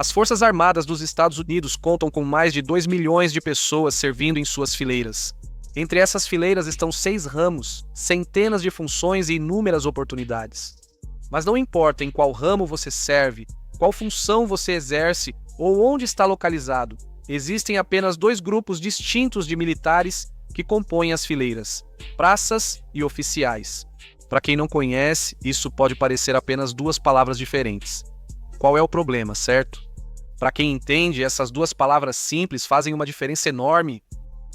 As Forças Armadas dos Estados Unidos contam com mais de 2 milhões de pessoas servindo em suas fileiras. Entre essas fileiras estão 6 ramos, centenas de funções e inúmeras oportunidades. Mas não importa em qual ramo você serve, qual função você exerce ou onde está localizado, existem apenas 2 grupos distintos de militares que compõem as fileiras: praças e oficiais. Para quem não conhece, isso pode parecer apenas 2 palavras diferentes. Qual é o problema, certo? Para quem entende, essas 2 palavras simples fazem uma diferença enorme.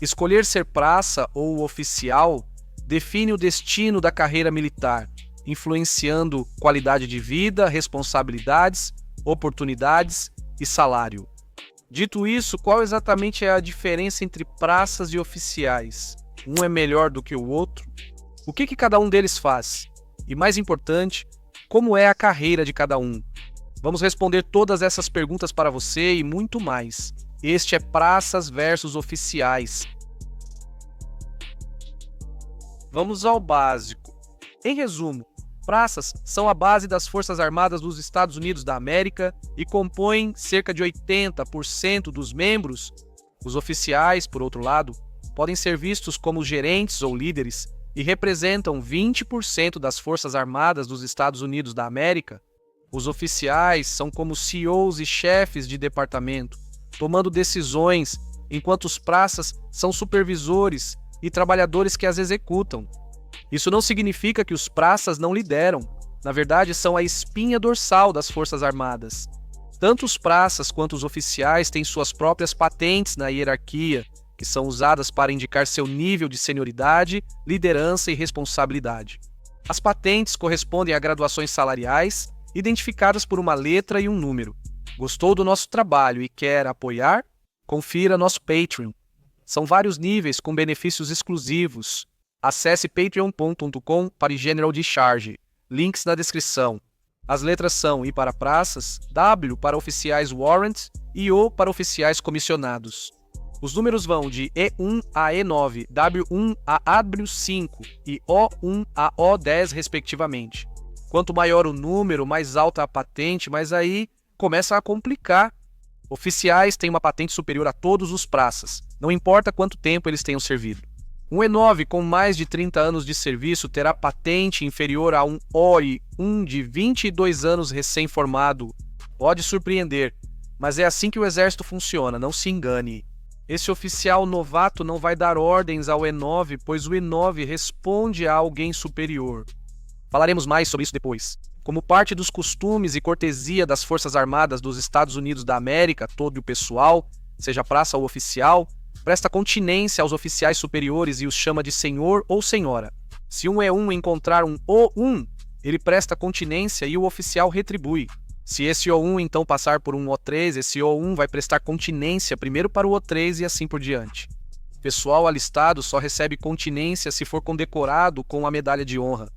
Escolher ser praça ou oficial define o destino da carreira militar, influenciando qualidade de vida, responsabilidades, oportunidades e salário. Dito isso, qual exatamente é a diferença entre praças e oficiais? Um é melhor do que o outro? O que cada um deles faz? E mais importante, como é a carreira de cada um? Vamos responder todas essas perguntas para você e muito mais. Este é Praças versus Oficiais. Vamos ao básico. Em resumo, praças são a base das Forças Armadas dos Estados Unidos da América e compõem cerca de 80% dos membros. Os oficiais, por outro lado, podem ser vistos como gerentes ou líderes e representam 20% das Forças Armadas dos Estados Unidos da América. Os oficiais são como CEOs e chefes de departamento, tomando decisões, enquanto os praças são supervisores e trabalhadores que as executam. Isso não significa que os praças não lideram. Na verdade, são a espinha dorsal das Forças Armadas. Tanto os praças quanto os oficiais têm suas próprias patentes na hierarquia, que são usadas para indicar seu nível de senioridade, liderança e responsabilidade. As patentes correspondem a graduações salariais, identificadas por uma letra e um número. Gostou do nosso trabalho e quer apoiar? Confira nosso Patreon. São vários níveis com benefícios exclusivos. Acesse patreon.com para General Discharge. Links na descrição. As letras são I para praças, W para oficiais warrant e O para oficiais comissionados. Os números vão de E1 a E9, W1 a W5 e O1 a O10 respectivamente. Quanto maior o número, mais alta a patente, mas aí começa a complicar. Oficiais têm uma patente superior a todos os praças, não importa quanto tempo eles tenham servido. Um E9 com mais de 30 anos de serviço terá patente inferior a um OI1 de 22 anos recém-formado. Pode surpreender, mas é assim que o exército funciona, não se engane. Esse oficial novato não vai dar ordens ao E9, pois o E9 responde a alguém superior. Falaremos mais sobre isso depois. Como parte dos costumes e cortesia das Forças Armadas dos Estados Unidos da América, todo o pessoal, seja praça ou oficial, presta continência aos oficiais superiores e os chama de senhor ou senhora. Se um E1 encontrar um O1, ele presta continência e o oficial retribui. Se esse O1 então passar por um O3, esse O1 vai prestar continência primeiro para o O3 e assim por diante. Pessoal alistado só recebe continência se for condecorado com a medalha de honra.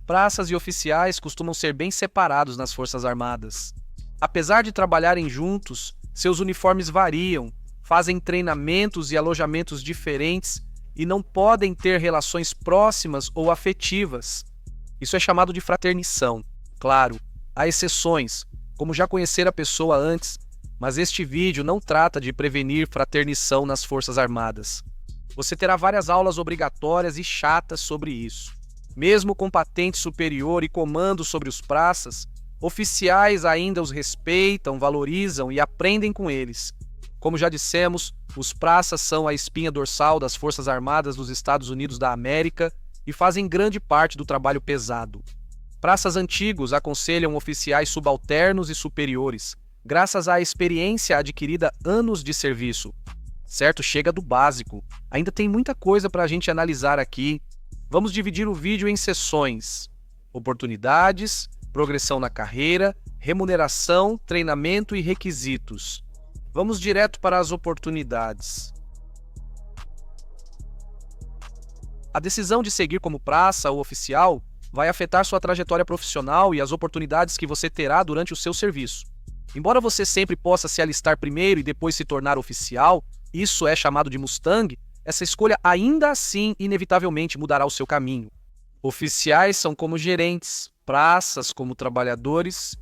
Praças e oficiais costumam ser bem separados nas Forças Armadas. Apesar de trabalharem juntos, seus uniformes variam, fazem treinamentos e alojamentos diferentes e não podem ter relações próximas ou afetivas. Isso é chamado de fraternição. Claro, há exceções, como já conhecer a pessoa antes, mas este vídeo não trata de prevenir fraternição nas Forças Armadas. Você terá várias aulas obrigatórias e chatas sobre isso. Mesmo com patente superior e comando sobre os praças, oficiais ainda os respeitam, valorizam e aprendem com eles. Como já dissemos, os praças são a espinha dorsal das Forças Armadas dos Estados Unidos da América e fazem grande parte do trabalho pesado. Praças antigos aconselham oficiais subalternos e superiores, graças à experiência adquirida anos de serviço. Certo, chega do básico. Ainda tem muita coisa para a gente analisar aqui. Vamos dividir o vídeo em seções: oportunidades, progressão na carreira, remuneração, treinamento e requisitos. Vamos direto para as oportunidades. A decisão de seguir como praça ou oficial vai afetar sua trajetória profissional e as oportunidades que você terá durante o seu serviço. Embora você sempre possa se alistar primeiro e depois se tornar oficial, isso é chamado de Mustang, essa escolha ainda assim inevitavelmente mudará o seu caminho. Oficiais são como gerentes, praças como trabalhadores.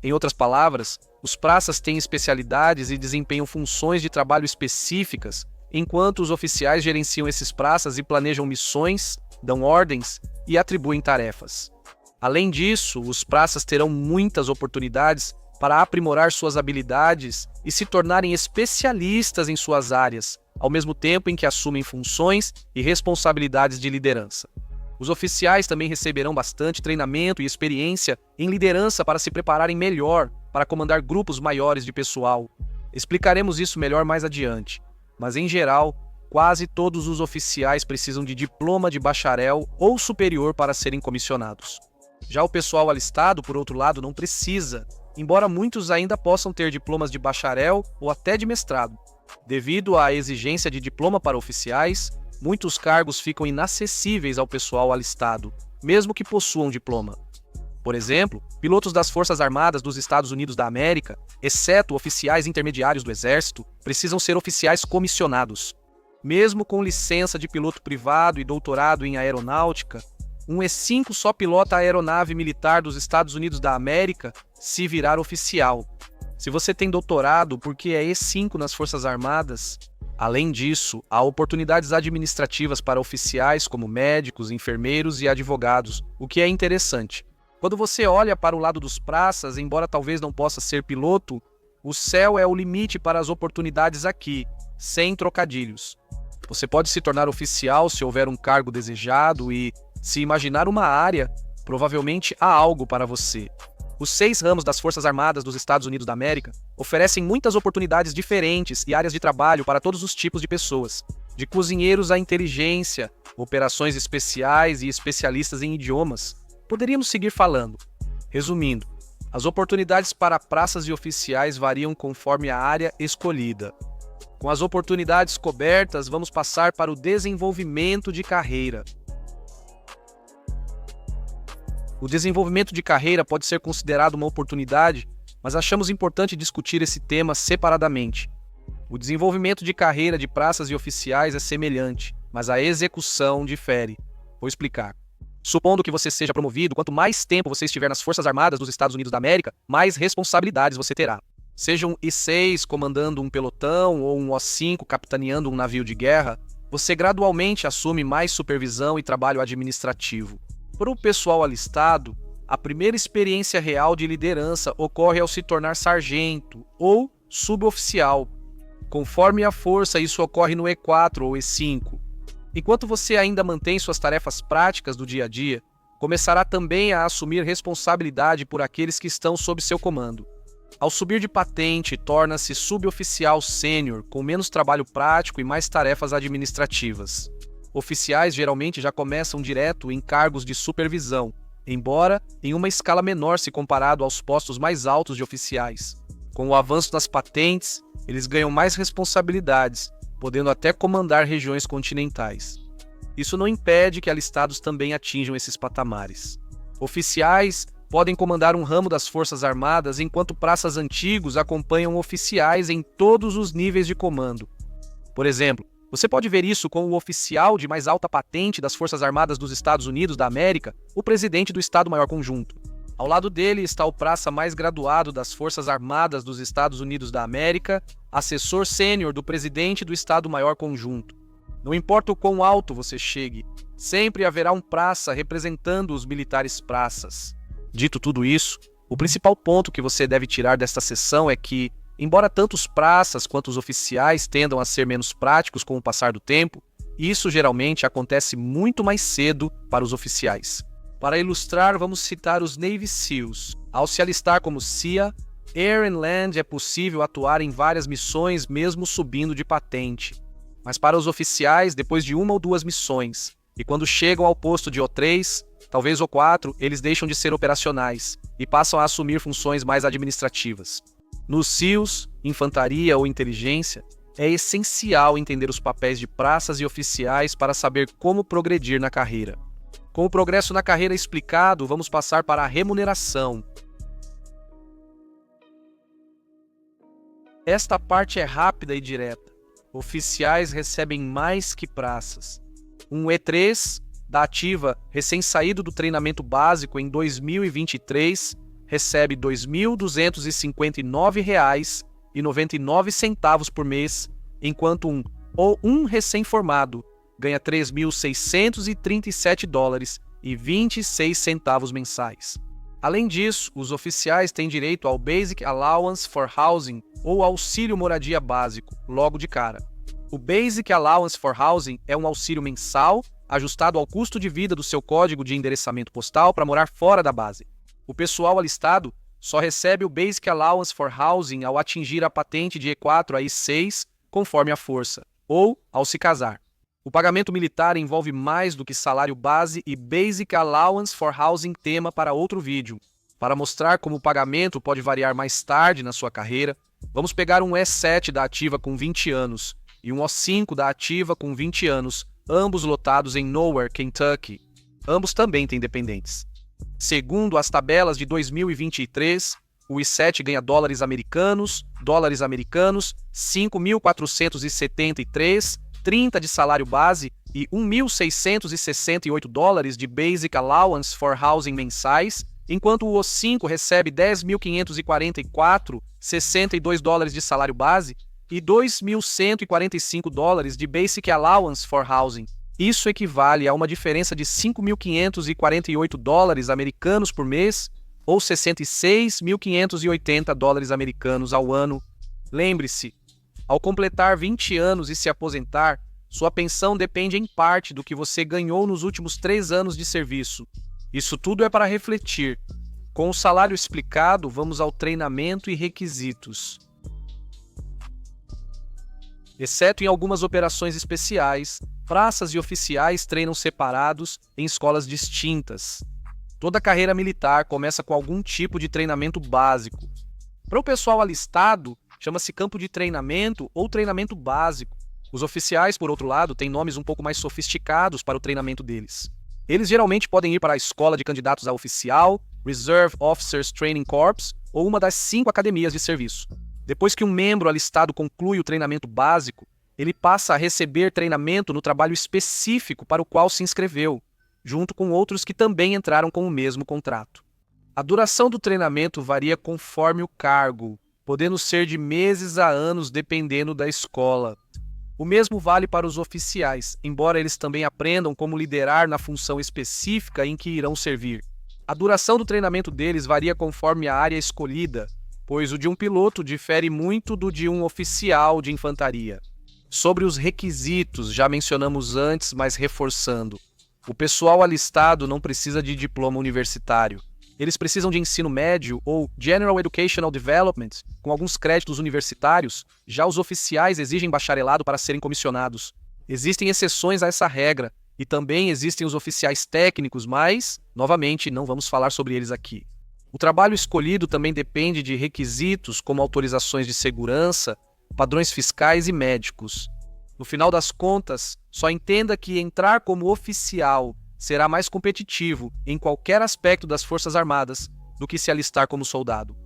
Em outras palavras, os praças têm especialidades e desempenham funções de trabalho específicas, enquanto os oficiais gerenciam esses praças e planejam missões, dão ordens e atribuem tarefas. Além disso, os praças terão muitas oportunidades para aprimorar suas habilidades e se tornarem especialistas em suas áreas, ao mesmo tempo em que assumem funções e responsabilidades de liderança. Os oficiais também receberão bastante treinamento e experiência em liderança para se prepararem melhor para comandar grupos maiores de pessoal. Explicaremos isso melhor mais adiante, mas em geral, quase todos os oficiais precisam de diploma de bacharel ou superior para serem comissionados. Já o pessoal alistado, por outro lado, não precisa, embora muitos ainda possam ter diplomas de bacharel ou até de mestrado. Devido à exigência de diploma para oficiais, muitos cargos ficam inacessíveis ao pessoal alistado, mesmo que possuam diploma. Por exemplo, pilotos das Forças Armadas dos Estados Unidos da América, exceto oficiais intermediários do Exército, precisam ser oficiais comissionados. Mesmo com licença de piloto privado e doutorado em aeronáutica, um E5 só pilota a aeronave militar dos Estados Unidos da América se virar oficial. Se você tem doutorado porque é E5 nas Forças Armadas, além disso, há oportunidades administrativas para oficiais como médicos, enfermeiros e advogados, o que é interessante. Quando você olha para o lado dos praças, embora talvez não possa ser piloto, o céu é o limite para as oportunidades aqui, sem trocadilhos. Você pode se tornar oficial se houver um cargo desejado e, se imaginar uma área, provavelmente há algo para você. Os 6 ramos das Forças Armadas dos Estados Unidos da América oferecem muitas oportunidades diferentes e áreas de trabalho para todos os tipos de pessoas, de cozinheiros à inteligência, operações especiais e especialistas em idiomas. Poderíamos seguir falando. Resumindo, as oportunidades para praças e oficiais variam conforme a área escolhida. Com as oportunidades cobertas, vamos passar para o desenvolvimento de carreira. O desenvolvimento de carreira pode ser considerado uma oportunidade, mas achamos importante discutir esse tema separadamente. O desenvolvimento de carreira de praças e oficiais é semelhante, mas a execução difere. Vou explicar. Supondo que você seja promovido, quanto mais tempo você estiver nas Forças Armadas dos Estados Unidos da América, mais responsabilidades você terá. Seja um I-6 comandando um pelotão ou um O-5 capitaneando um navio de guerra, você gradualmente assume mais supervisão e trabalho administrativo. Para o pessoal alistado, a primeira experiência real de liderança ocorre ao se tornar sargento ou suboficial. Conforme a força, isso ocorre no E4 ou E5. Enquanto você ainda mantém suas tarefas práticas do dia a dia, começará também a assumir responsabilidade por aqueles que estão sob seu comando. Ao subir de patente, torna-se suboficial sênior, com menos trabalho prático e mais tarefas administrativas. Oficiais geralmente já começam direto em cargos de supervisão, embora em uma escala menor se comparado aos postos mais altos de oficiais. Com o avanço das patentes, eles ganham mais responsabilidades, podendo até comandar regiões continentais. Isso não impede que alistados também atinjam esses patamares. Oficiais podem comandar um ramo das Forças Armadas, enquanto praças antigos acompanham oficiais em todos os níveis de comando. Por exemplo, você pode ver isso com o oficial de mais alta patente das Forças Armadas dos Estados Unidos da América, o presidente do Estado-Maior Conjunto. Ao lado dele está o praça mais graduado das Forças Armadas dos Estados Unidos da América, assessor sênior do presidente do Estado-Maior Conjunto. Não importa o quão alto você chegue, sempre haverá um praça representando os militares praças. Dito tudo isso, o principal ponto que você deve tirar desta sessão é que, embora tanto os praças quanto os oficiais tendam a ser menos práticos com o passar do tempo, isso geralmente acontece muito mais cedo para os oficiais. Para ilustrar, vamos citar os Navy SEALs. Ao se alistar como CIA, Air and Land é possível atuar em várias missões mesmo subindo de patente. Mas para os oficiais, depois de 1 ou 2 missões, e quando chegam ao posto de O3, talvez O4, eles deixam de ser operacionais e passam a assumir funções mais administrativas. Nos SEALs, infantaria ou inteligência, é essencial entender os papéis de praças e oficiais para saber como progredir na carreira. Com o progresso na carreira explicado, vamos passar para a remuneração. Esta parte é rápida e direta. Oficiais recebem mais que praças. Um E3 da ativa, recém-saído do treinamento básico em 2023, recebe R$ 2.259,99 por mês, enquanto um recém-formado ganha R$ 3.637,26 mensais. Além disso, os oficiais têm direito ao Basic Allowance for Housing, ou auxílio moradia básico, logo de cara. O Basic Allowance for Housing é um auxílio mensal ajustado ao custo de vida do seu código de endereçamento postal para morar fora da base. O pessoal alistado só recebe o Basic Allowance for Housing ao atingir a patente de E4 a I6, conforme a força, ou ao se casar. O pagamento militar envolve mais do que salário base e Basic Allowance for Housing tema para outro vídeo. Para mostrar como o pagamento pode variar mais tarde na sua carreira, vamos pegar um E7 da ativa com 20 anos e um O5 da ativa com 20 anos, ambos lotados em Nowhere, Kentucky. Ambos também têm dependentes. Segundo as tabelas de 2023, o I7 ganha dólares americanos, 5.473,30 de salário base e 1.668 dólares de Basic Allowance for Housing mensais, enquanto o O5 recebe 10.544,62 dólares de salário base e 2.145 dólares de Basic Allowance for Housing. Isso equivale a uma diferença de 5.548 dólares americanos por mês ou 66.580 dólares americanos ao ano. Lembre-se, ao completar 20 anos e se aposentar, sua pensão depende em parte do que você ganhou nos últimos 3 anos de serviço. Isso tudo é para refletir. Com o salário explicado, vamos ao treinamento e requisitos. Exceto em algumas operações especiais, praças e oficiais treinam separados em escolas distintas. Toda carreira militar começa com algum tipo de treinamento básico. Para o pessoal alistado, chama-se campo de treinamento ou treinamento básico. Os oficiais, por outro lado, têm nomes um pouco mais sofisticados para o treinamento deles. Eles geralmente podem ir para a escola de candidatos a oficial, Reserve Officers Training Corps ou uma das 5 academias de serviço. Depois que um membro alistado conclui o treinamento básico, ele passa a receber treinamento no trabalho específico para o qual se inscreveu, junto com outros que também entraram com o mesmo contrato. A duração do treinamento varia conforme o cargo, podendo ser de meses a anos dependendo da escola. O mesmo vale para os oficiais, embora eles também aprendam como liderar na função específica em que irão servir. A duração do treinamento deles varia conforme a área escolhida, pois o de um piloto difere muito do de um oficial de infantaria. Sobre os requisitos, já mencionamos antes, mas reforçando. O pessoal alistado não precisa de diploma universitário. Eles precisam de ensino médio ou General Educational Development, com alguns créditos universitários. Já os oficiais exigem bacharelado para serem comissionados. Existem exceções a essa regra, e também existem os oficiais técnicos, mas, novamente, não vamos falar sobre eles aqui. O trabalho escolhido também depende de requisitos como autorizações de segurança, padrões fiscais e médicos. No final das contas, só entenda que entrar como oficial será mais competitivo em qualquer aspecto das Forças Armadas do que se alistar como soldado.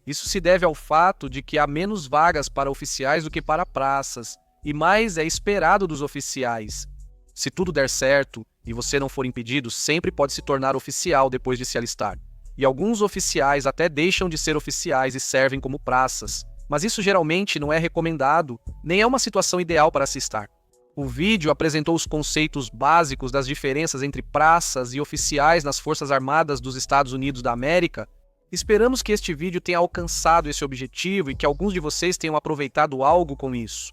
Isso se deve ao fato de que há menos vagas para oficiais do que para praças, e mais é esperado dos oficiais. Se tudo der certo e você não for impedido, sempre pode se tornar oficial depois de se alistar. E alguns oficiais até deixam de ser oficiais e servem como praças, mas isso geralmente não é recomendado, nem é uma situação ideal para se estar. O vídeo apresentou os conceitos básicos das diferenças entre praças e oficiais nas Forças Armadas dos Estados Unidos da América. Esperamos que este vídeo tenha alcançado esse objetivo e que alguns de vocês tenham aproveitado algo com isso.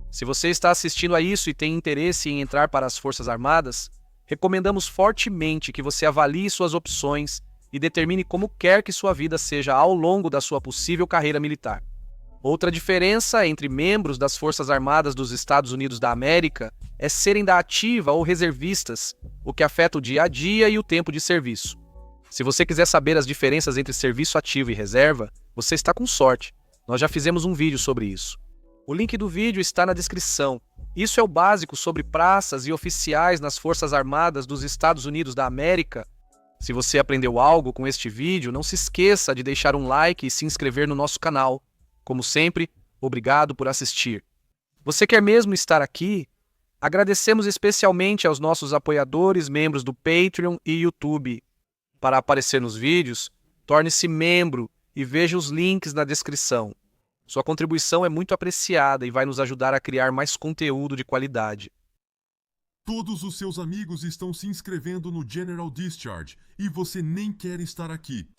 Se você está assistindo a isso e tem interesse em entrar para as Forças Armadas, recomendamos fortemente que você avalie suas opções e determine como quer que sua vida seja ao longo da sua possível carreira militar. Outra diferença entre membros das Forças Armadas dos Estados Unidos da América é serem da ativa ou reservistas, o que afeta o dia a dia e o tempo de serviço. Se você quiser saber as diferenças entre serviço ativo e reserva, você está com sorte. Nós já fizemos um vídeo sobre isso. O link do vídeo está na descrição. Isso é o básico sobre praças e oficiais nas Forças Armadas dos Estados Unidos da América. Se você aprendeu algo com este vídeo, não se esqueça de deixar um like e se inscrever no nosso canal. Como sempre, obrigado por assistir. Você quer mesmo estar aqui? Agradecemos especialmente aos nossos apoiadores, membros do Patreon e YouTube. Para aparecer nos vídeos, Torne-se membro e veja os links na descrição. Sua contribuição é muito apreciada e vai nos ajudar a criar mais conteúdo de qualidade. Todos os seus amigos estão se inscrevendo no General Discharge e você nem quer estar aqui.